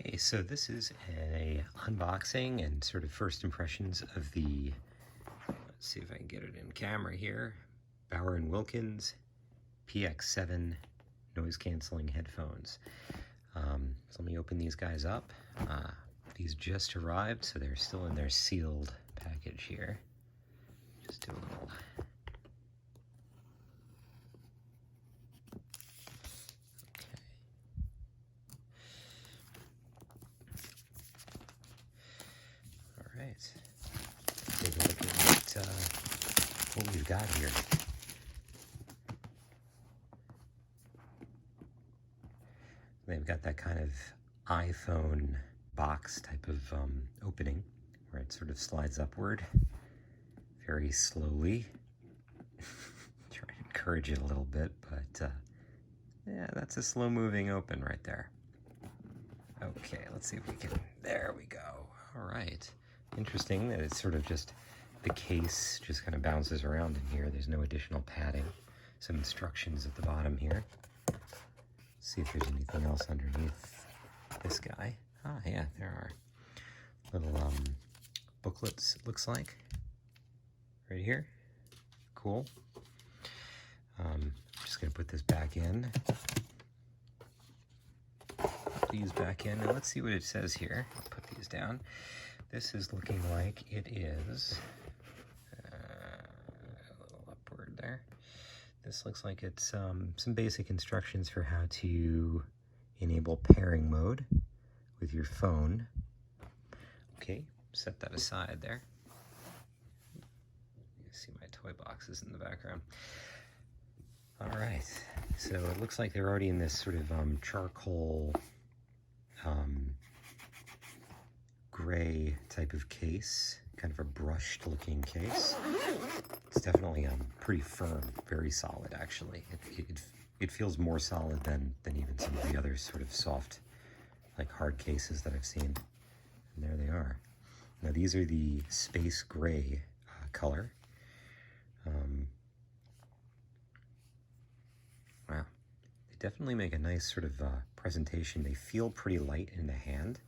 Okay, so this is a unboxing and sort of first impressions of the, let's see if I can get it in camera here, Bauer & Wilkins PX7 noise canceling headphones. So let me open these guys up. These just arrived, so they're still in their sealed package here. Just do a little... Alright, take a look at what we've got here. They've got that kind of iPhone box type of opening where it sort of slides upward very slowly. Try to encourage it a little bit, but yeah, that's a slow moving open right there. Okay, let's see if we can, there we go. All right, interesting that it's sort of just, the case just kind of bounces around in here. There's no additional padding. Some instructions at the bottom here. See if there's anything else underneath this guy. Ah, yeah, there are little booklets, it looks like, right here. Cool. Just gonna put this back in. Put these back in, and let's see what it says here. I'll put these down. This is looking like it is a little upward there. This looks like it's some basic instructions for how to enable pairing mode with your phone. Okay, set that aside there. You see my toy boxes in the background. All right, so it looks like they're already in this sort of charcoal gray type of case, kind of a brushed looking case. It's definitely pretty firm, very solid actually. It feels more solid than even some of the other sort of soft, like hard cases that I've seen. And there they are. Now these are the space gray color. Wow, they definitely make a nice sort of presentation. They feel pretty light in the hand.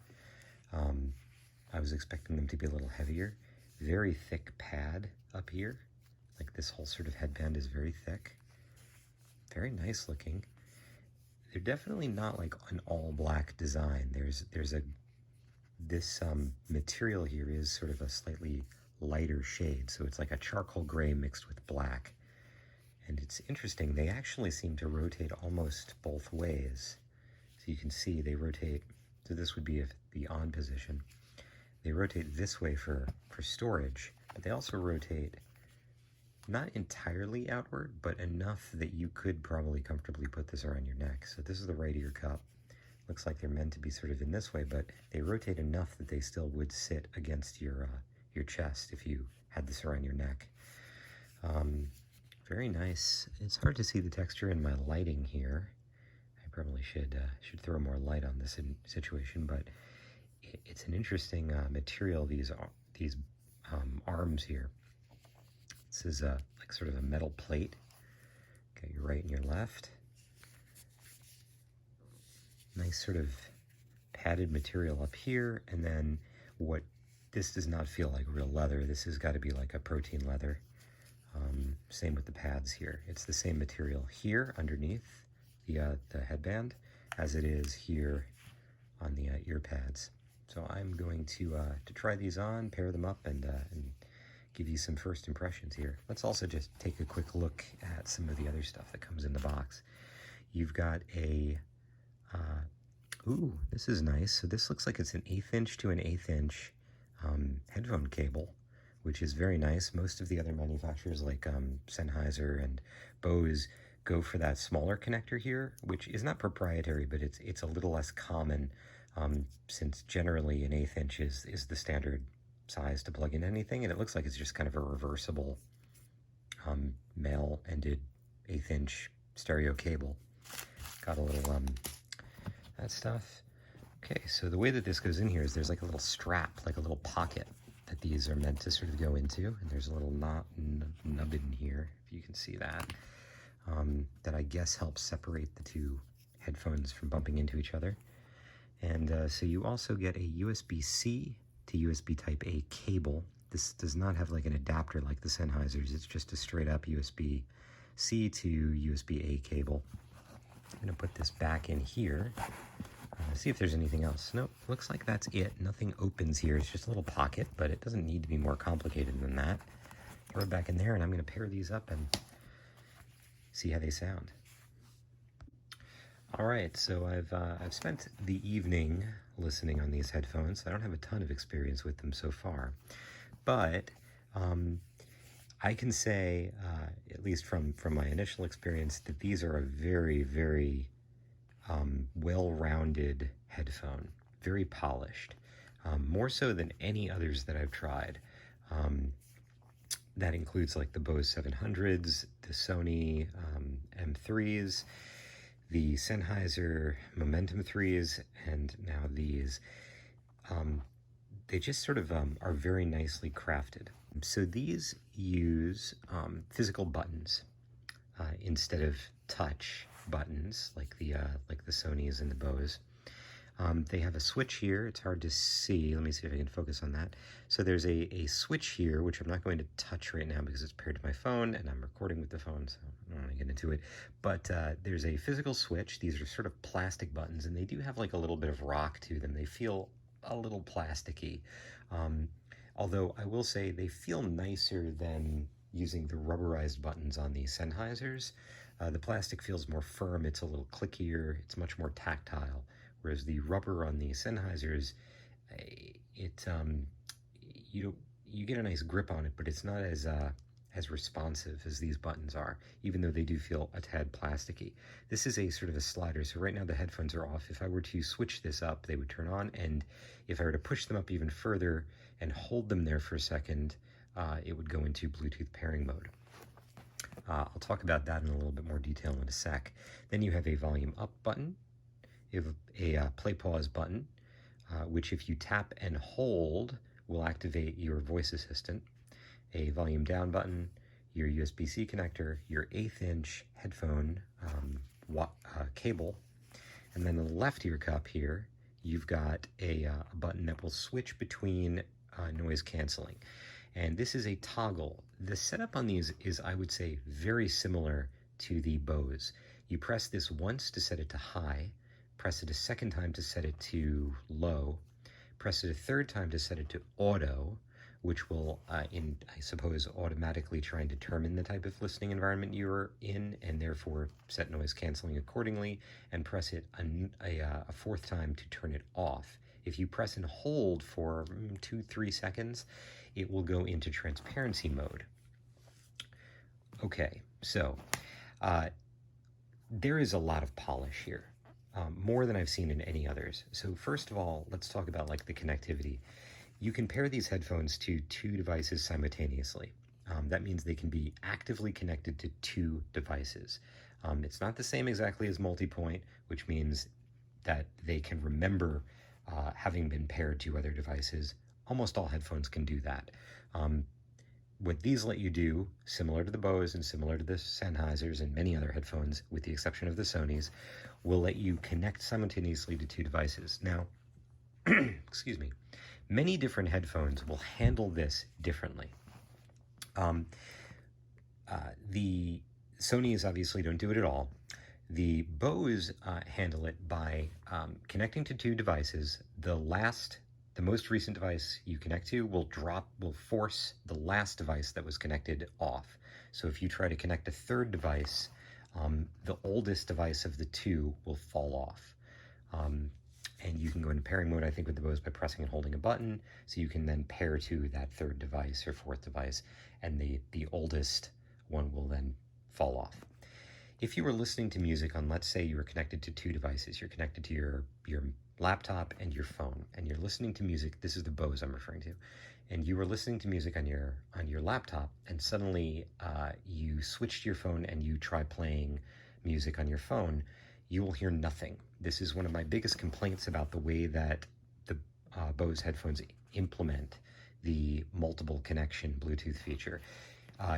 I was expecting them to be a little heavier. Very thick pad up here. Like this whole sort of headband is very thick. Very nice looking. They're definitely not like an all black design. This material here is sort of a slightly lighter shade. So it's like a charcoal gray mixed with black. And it's interesting, they actually seem to rotate almost both ways. So you can see they rotate, so this would be the on position. They rotate this way for storage, but they also rotate not entirely outward, but enough that you could probably comfortably put this around your neck. So this is the right ear cup. Looks like they're meant to be sort of in this way, but they rotate enough that they still would sit against your chest if you had this around your neck. Very nice. It's hard to see the texture in my lighting here. I probably should throw more light on this situation, but it's an interesting material, these arms here. This is like sort of a metal plate. Okay, your right and your left. Nice sort of padded material up here, and then this does not feel like real leather. This has got to be like a protein leather. Same with the pads here. It's the same material here underneath the headband as it is here on the ear pads. So I'm going to try these on, pair them up, and give you some first impressions here. Let's also just take a quick look at some of the other stuff that comes in the box. You've got a, ooh, this is nice. So this looks like it's an 1/8 inch to an 1/8 inch headphone cable, which is very nice. Most of the other manufacturers like Sennheiser and Bose go for that smaller connector here, which is not proprietary, but it's a little less common since generally an 1/8 inch is the standard size to plug in anything, and it looks like it's just kind of a reversible male-ended 1/8 inch stereo cable. Got a little that stuff. Okay, so the way that this goes in here is there's like a little strap, like a little pocket that these are meant to sort of go into, and there's a little nub in here, if you can see that, that I guess helps separate the two headphones from bumping into each other. And so you also get a USB-C to USB Type A cable. This does not have like an adapter like the Sennheisers. It's just a straight up USB-C to USB-A cable. I'm going to put this back in here. See if there's anything else. Nope, looks like that's it. Nothing opens here. It's just a little pocket, but it doesn't need to be more complicated than that. Throw it back in there, and I'm going to pair these up and see how they sound. All right, so I've spent the evening listening on these headphones. I don't have a ton of experience with them so far, but I can say, at least from my initial experience, that these are a very, very well-rounded headphone, very polished, more so than any others that I've tried. That includes like the Bose 700s, the Sony M3s, the Sennheiser Momentum 3s, and now these. They just sort of are very nicely crafted. So these use physical buttons instead of touch buttons like the Sonys and the Bose. They have a switch here. It's hard to see. Let me see if I can focus on that. So there's a switch here, which I'm not going to touch right now because it's paired to my phone and I'm recording with the phone, so I don't want to get into it. But there's a physical switch. These are sort of plastic buttons, and they do have like a little bit of rock to them. They feel a little plasticky. Although I will say they feel nicer than using the rubberized buttons on the Sennheisers. The plastic feels more firm. It's a little clickier. It's much more tactile. Whereas the rubber on the Sennheisers, you get a nice grip on it, but it's not as responsive as these buttons are, even though they do feel a tad plasticky. This is a sort of a slider, so right now the headphones are off. If I were to switch this up, they would turn on, and if I were to push them up even further and hold them there for a second, it would go into Bluetooth pairing mode. I'll talk about that in a little bit more detail in a sec. Then you have a volume up button. You have a play pause button, which if you tap and hold will activate your voice assistant. A volume down button, your USB-C connector, your 1/8 inch headphone cable, and then on the left of your cup here, you've got a button that will switch between noise canceling. And this is a toggle. The setup on these is, I would say, very similar to the Bose. You press this once to set it to high, press it a second time to set it to low, press it a third time to set it to auto, which will, I suppose, automatically try and determine the type of listening environment you're in and therefore set noise canceling accordingly, and press it a fourth time to turn it off. If you press and hold for 2-3 seconds, it will go into transparency mode. Okay, so there is a lot of polish here, more than I've seen in any others. So first of all, let's talk about like the connectivity. You can pair these headphones to 2 devices simultaneously. That means they can be actively connected to 2 devices. It's not the same exactly as multi-point, which means that they can remember having been paired to other devices. Almost all headphones can do that. What these let you do, similar to the Bose and similar to the Sennheisers and many other headphones, with the exception of the Sonys, will let you connect simultaneously to 2 devices. Now, excuse me, many different headphones will handle this differently. The Sonys obviously don't do it at all. The Bose handle it by connecting to 2 devices. The most recent device you connect to will force the last device that was connected off. So if you try to connect a third device, the oldest device of the 2 will fall off. And you can go into pairing mode, I think, with the Bose by pressing and holding a button, so you can then pair to that third device or fourth device, and the oldest one will then fall off. If you were listening to music on, let's say you were connected to 2 devices, you're connected to your laptop and your phone, and you're listening to music, this is the Bose I'm referring to, and you were listening to music on your laptop, and suddenly you switched your phone and you try playing music on your phone, you will hear nothing. This is one of my biggest complaints about the way that the Bose headphones implement the multiple connection Bluetooth feature.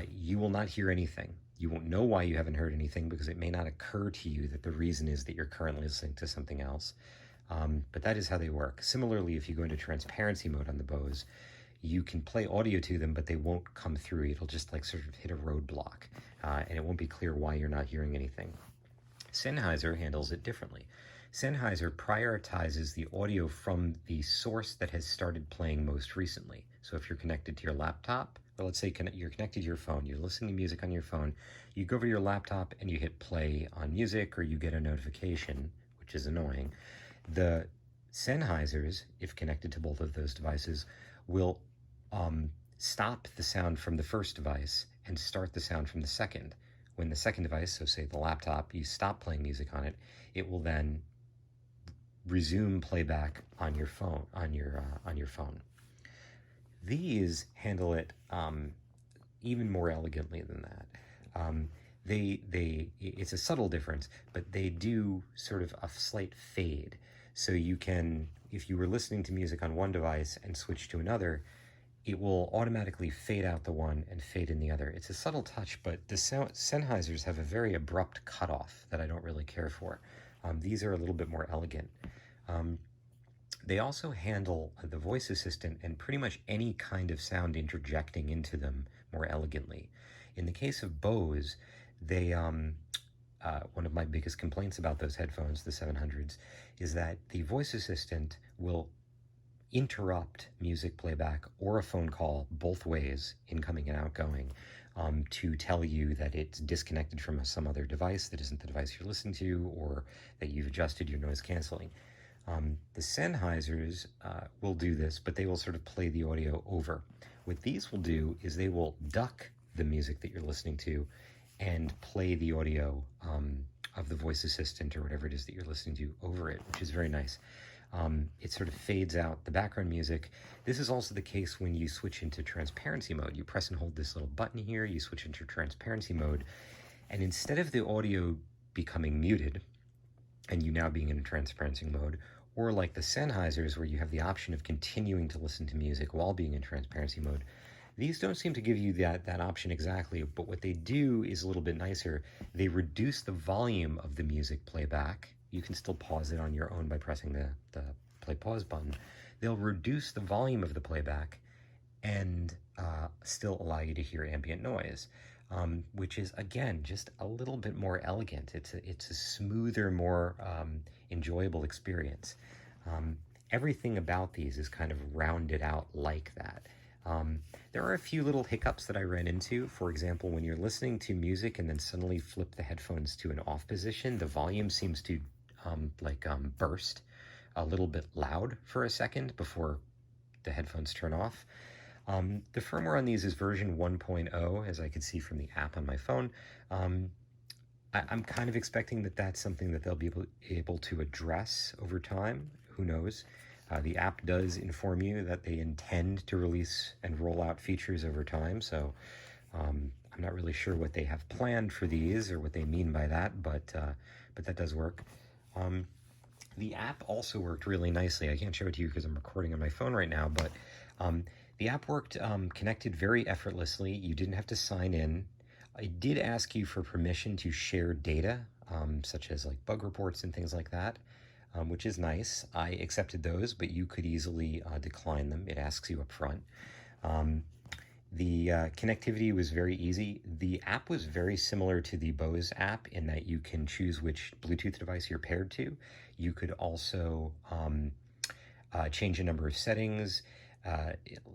You will not hear anything. You won't know why you haven't heard anything because it may not occur to you that the reason is that you're currently listening to something else. But that is how they work. Similarly, if you go into transparency mode on the Bose, you can play audio to them, but they won't come through. It'll just like sort of hit a roadblock, and it won't be clear why you're not hearing anything. Sennheiser handles it differently. Sennheiser prioritizes the audio from the source that has started playing most recently. So if you're connected to your laptop, or let's say you're connected to your phone, you're listening to music on your phone, you go over to your laptop and you hit play on music, or you get a notification, which is annoying. The Sennheisers, if connected to both of those devices, will stop the sound from the first device and start the sound from the second. When the second device, so say the laptop, you stop playing music on it, it will then resume playback on your phone. These handle it even more elegantly than that. It's a subtle difference, but they do sort of a slight fade. So you can, if you were listening to music on one device and switch to another, it will automatically fade out the one and fade in the other. It's a subtle touch, but the Sennheisers have a very abrupt cutoff that I don't really care for. These are a little bit more elegant. They also handle the voice assistant and pretty much any kind of sound interjecting into them more elegantly. In the case of Bose, they one of my biggest complaints about those headphones, the 700s, is that the voice assistant will interrupt music playback or a phone call both ways, incoming and outgoing, to tell you that it's disconnected from some other device that isn't the device you're listening to, or that you've adjusted your noise canceling. The Sennheisers will do this, but they will sort of play the audio over. What these will do is they will duck the music that you're listening to and play the audio of the voice assistant or whatever it is that you're listening to over it, which is very nice. It sort of fades out the background music. This is also the case when you switch into transparency mode. You press and hold this little button here, you switch into transparency mode, and instead of the audio becoming muted and you now being in transparency mode, or like the Sennheisers where you have the option of continuing to listen to music while being in transparency mode, these don't seem to give you that option exactly, but what they do is a little bit nicer. They reduce the volume of the music playback. You can still pause it on your own by pressing the play pause button. They'll reduce the volume of the playback and still allow you to hear ambient noise, which is, again, just a little bit more elegant. It's a smoother, more enjoyable experience. Everything about these is kind of rounded out like that. There are a few little hiccups that I ran into. For example, when you're listening to music and then suddenly flip the headphones to an off position, the volume seems to burst a little bit loud for a second before the headphones turn off. The firmware on these is version 1.0, as I can see from the app on my phone. I'm kind of expecting that that's something that they'll be able to address over time. Who knows? The app does inform you that they intend to release and roll out features over time, so I'm not really sure what they have planned for these or what they mean by that, but that does work. The app also worked really nicely. I can't show it to you because I'm recording on my phone right now, but the app worked connected very effortlessly. You didn't have to sign in. It did ask you for permission to share data, such as like bug reports and things like that, which is nice. I accepted those, but you could easily decline them. It asks you up front. The connectivity was very easy. The app was very similar to the Bose app in that you can choose which Bluetooth device you're paired to. You could also change a number of settings,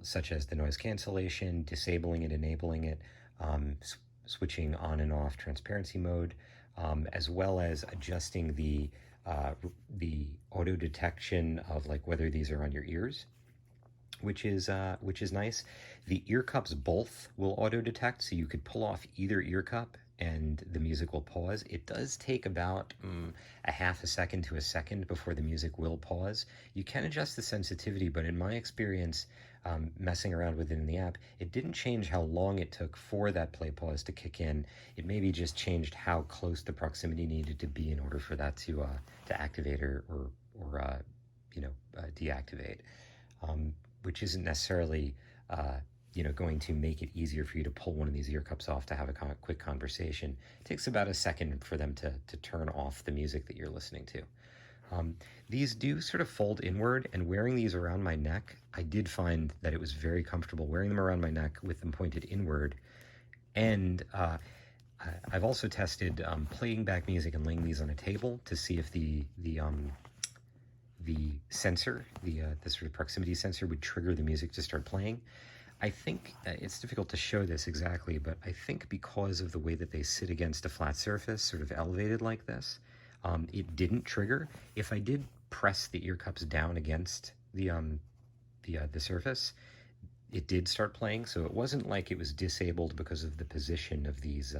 such as the noise cancellation, disabling it, enabling it, switching on and off transparency mode, as well as adjusting the auto detection of like whether these are on your ears, which is nice. The ear cups both will auto detect, so you could pull off either ear cup and the music will pause. It does take about a half a second to a second before the music will pause. You can adjust the sensitivity, but in my experience, messing around with it in the app, it didn't change how long it took for that play pause to kick in. It maybe just changed how close the proximity needed to be in order for that to activate or deactivate, which isn't necessarily going to make it easier for you to pull one of these ear cups off to have a quick conversation. It takes about a second for them to turn off the music that you're listening to. These do sort of fold inward, and wearing these around my neck, I did find that it was very comfortable wearing them around my neck with them pointed inward. And I've also tested playing back music and laying these on a table to see if the sensor, the sort of proximity sensor, would trigger the music to start playing. I think it's difficult to show this exactly, but I think because of the way that they sit against a flat surface, sort of elevated like this, it didn't trigger. If I did press the ear cups down against the surface, it did start playing. So it wasn't like it was disabled because of the position of these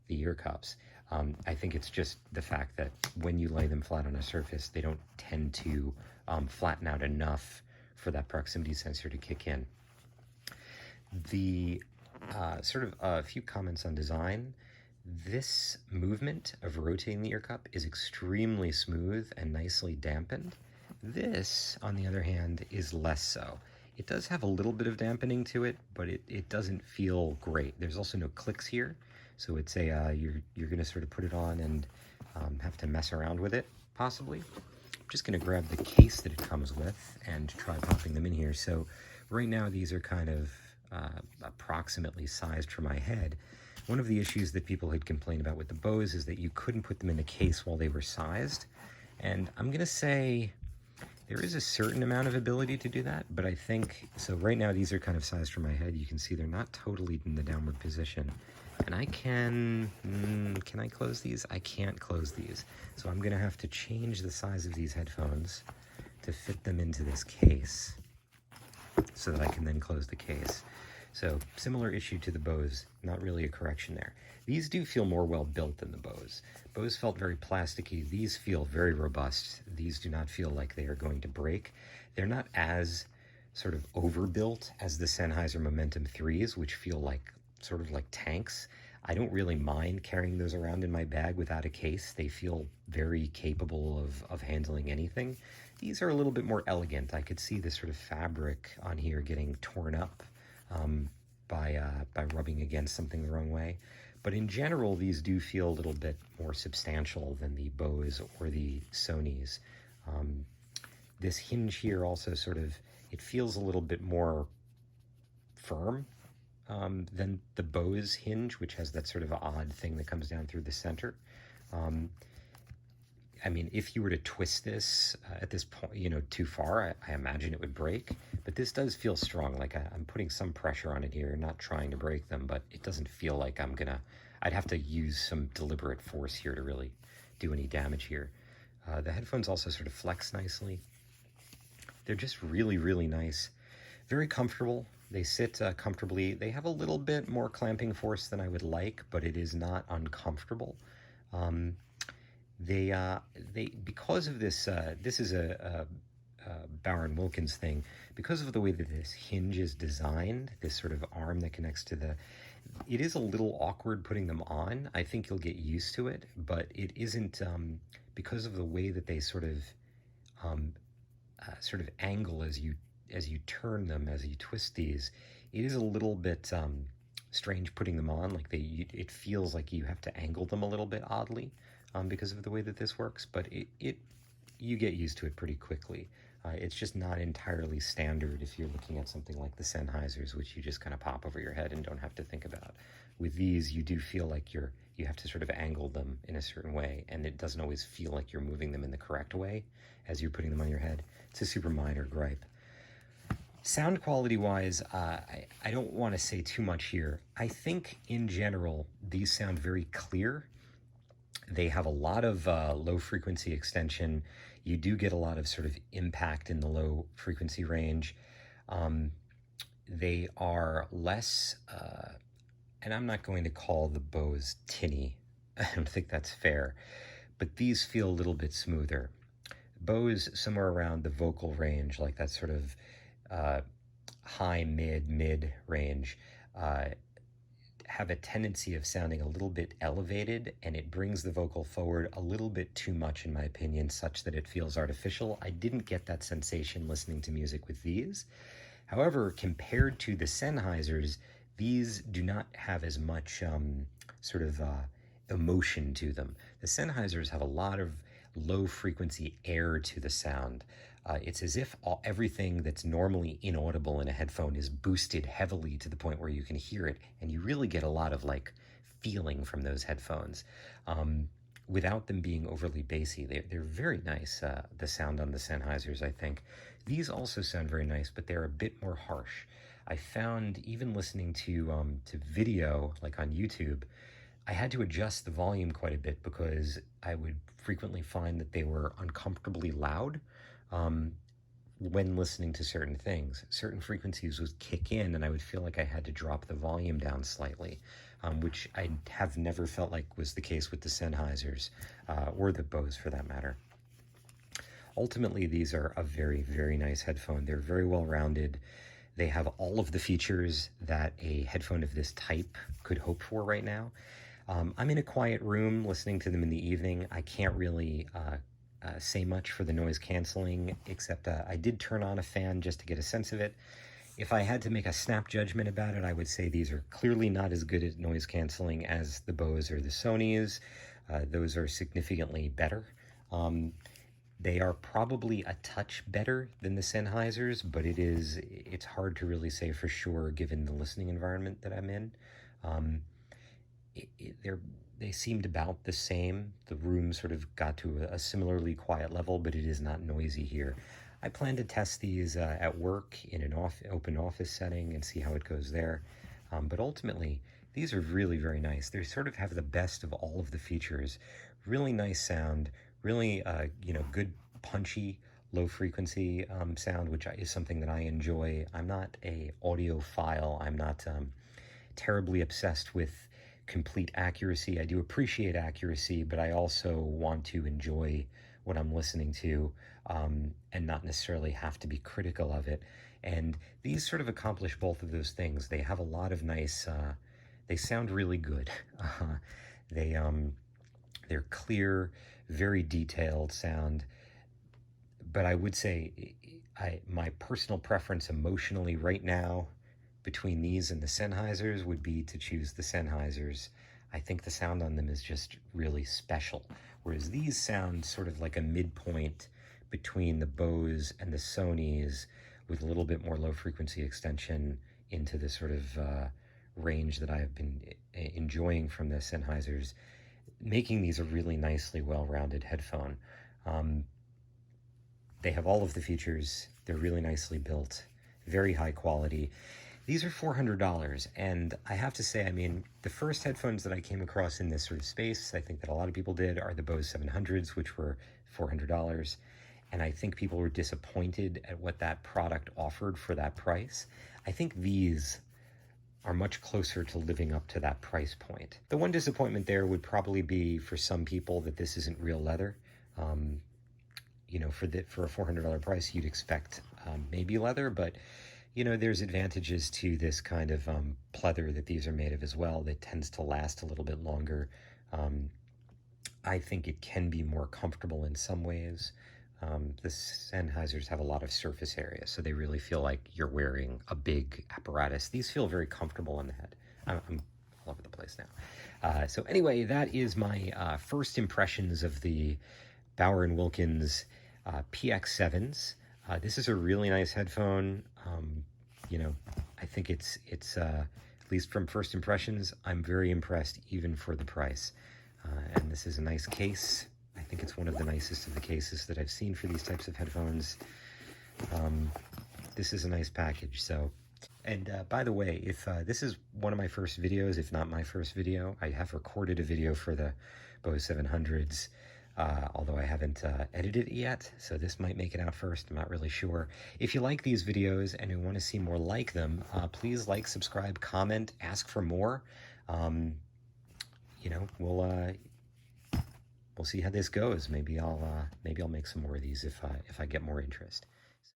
the ear cups. I think it's just the fact that when you lay them flat on a surface, they don't tend to flatten out enough for that proximity sensor to kick in. The sort of a few comments on design. This movement of rotating the ear cup is extremely smooth and nicely dampened. This, on the other hand, is less so. It does have a little bit of dampening to it, but it doesn't feel great. There's also no clicks here, so it's a you're going to sort of put it on and have to mess around with it, possibly. I'm just going to grab the case that it comes with and try popping them in here. So right now these are kind of approximately sized for my head. One of the issues that people had complained about with the Bose is that you couldn't put them in the case while they were sized. And I'm going to say there is a certain amount of ability to do that, but I think, so right now these are kind of sized for my head. You can see they're not totally in the downward position. And I can I close these? I can't close these. So I'm going to have to change the size of these headphones to fit them into this case so that I can then close the case. So similar issue to the Bose, not really a correction there. These do feel more well built than the Bose. Bose felt very plasticky. These feel very robust. These do not feel like they are going to break. They're not as sort of overbuilt as the Sennheiser Momentum 3s, which feel like sort of like tanks. I don't really mind carrying those around in my bag without a case. They feel very capable of handling anything. These are a little bit more elegant. I could see the sort of fabric on here getting torn up by rubbing against something the wrong way. But in general, these do feel a little bit more substantial than the Bose or the Sonys. This hinge here also sort of, it feels a little bit more firm than the Bose hinge, which has that sort of odd thing that comes down through the center. I mean, if you were to twist this at this point, you know, too far, I imagine it would break. But this does feel strong. Like I'm putting some pressure on it here, not trying to break them, but it doesn't feel like I'd have to use some deliberate force here to really do any damage here. The headphones also sort of flex nicely. They're just really, really nice. Very comfortable. They sit comfortably. They have a little bit more clamping force than I would like, but it is not uncomfortable. They because of this, this is a Bauer and Wilkins thing, because of the way that this hinge is designed, this sort of arm that connects to it is a little awkward putting them on. I think you'll get used to it, but it isn't, because of the way that they sort of angle as you turn them, as you twist these. It is a little bit strange putting them on. Like it feels like you have to angle them a little bit oddly. Because of the way that this works, but you get used to it pretty quickly. It's just not entirely standard if you're looking at something like the Sennheisers, which you just kind of pop over your head and don't have to think about. With these, you do feel like you have to sort of angle them in a certain way, and it doesn't always feel like you're moving them in the correct way as you're putting them on your head. It's a super minor gripe. Sound quality wise, I don't want to say too much here. I think in general, these sound very clear. They have a lot of low frequency extension. You do get a lot of sort of impact in the low frequency range. They are less, and I'm not going to call the Bose tinny. I don't think that's fair, but these feel a little bit smoother. Bose, somewhere around the vocal range, like that sort of high, mid range, have a tendency of sounding a little bit elevated, and it brings the vocal forward a little bit too much, in my opinion, such that it feels artificial. I didn't get that sensation listening to music with these. However, compared to the Sennheisers, these do not have as much emotion to them. The Sennheisers have a lot of low frequency air to the sound. It's as if everything that's normally inaudible in a headphone is boosted heavily to the point where you can hear it, and you really get a lot of like feeling from those headphones. Without them being overly bassy. They're very nice, the sound on the Sennheisers, I think. These also sound very nice, but they're a bit more harsh. I found, even listening to video, like on YouTube, I had to adjust the volume quite a bit because I would frequently find that they were uncomfortably loud when listening to certain things. Certain frequencies would kick in and I would feel like I had to drop the volume down slightly, which I have never felt like was the case with the Sennheisers, or the Bose for that matter. Ultimately, these are a very, very nice headphone. They're very well rounded. They have all of the features that a headphone of this type could hope for right now. I'm in a quiet room listening to them in the evening. I can't really say much for the noise canceling, except I did turn on a fan just to get a sense of it. If I had to make a snap judgment about it, I would say these are clearly not as good at noise canceling as the Bose or the Sonys. Those are significantly better. They are probably a touch better than the Sennheisers, but it's hard to really say for sure given the listening environment that I'm in. They seemed about the same. The room sort of got to a similarly quiet level, but it is not noisy here. I plan to test these at work in an open office setting and see how it goes there. But ultimately, these are really very nice. They sort of have the best of all of the features. Really nice sound, really good punchy low frequency sound, which is something that I enjoy. I'm not a audiophile. I'm not terribly obsessed with complete accuracy. I do appreciate accuracy, but I also want to enjoy what I'm listening to, and not necessarily have to be critical of it. And these sort of accomplish both of those things. They have a lot of nice, they sound really good. They're clear, very detailed sound. But I would say my personal preference emotionally right now between these and the Sennheisers would be to choose the Sennheisers. I think the sound on them is just really special, whereas these sound sort of like a midpoint between the Bose and the Sonys, with a little bit more low frequency extension into the sort of range that I've been enjoying from the Sennheisers, making these a really nicely well-rounded headphone. They have all of the features. They're really nicely built, very high quality. These are $400, and I have to say, I mean, the first headphones that I came across in this sort of space, I think that a lot of people did, are the Bose 700s, which were $400, and I think people were disappointed at what that product offered for that price. I think these are much closer to living up to that price point. The one disappointment there would probably be for some people that this isn't real leather. For a $400 price, you'd expect maybe leather, but there's advantages to this kind of pleather that these are made of as well that tends to last a little bit longer. I think it can be more comfortable in some ways. The Sennheisers have a lot of surface area, so they really feel like you're wearing a big apparatus. These feel very comfortable on the head. I'm all over the place now. So anyway, that is my first impressions of the Bauer & Wilkins PX7s. This is a really nice headphone. I think it's at least from first impressions, I'm very impressed even for the price. And this is a nice case. I think it's one of the nicest of the cases that I've seen for these types of headphones. This is a nice package. So, and by the way, if this is one of my first videos, if not my first video, I have recorded a video for the Bose 700s. Although I haven't edited it yet, so this might make it out first. I'm not really sure. If you like these videos and you want to see more like them, please like, subscribe, comment, ask for more. We'll see how this goes. Maybe I'll make some more of these if I get more interest.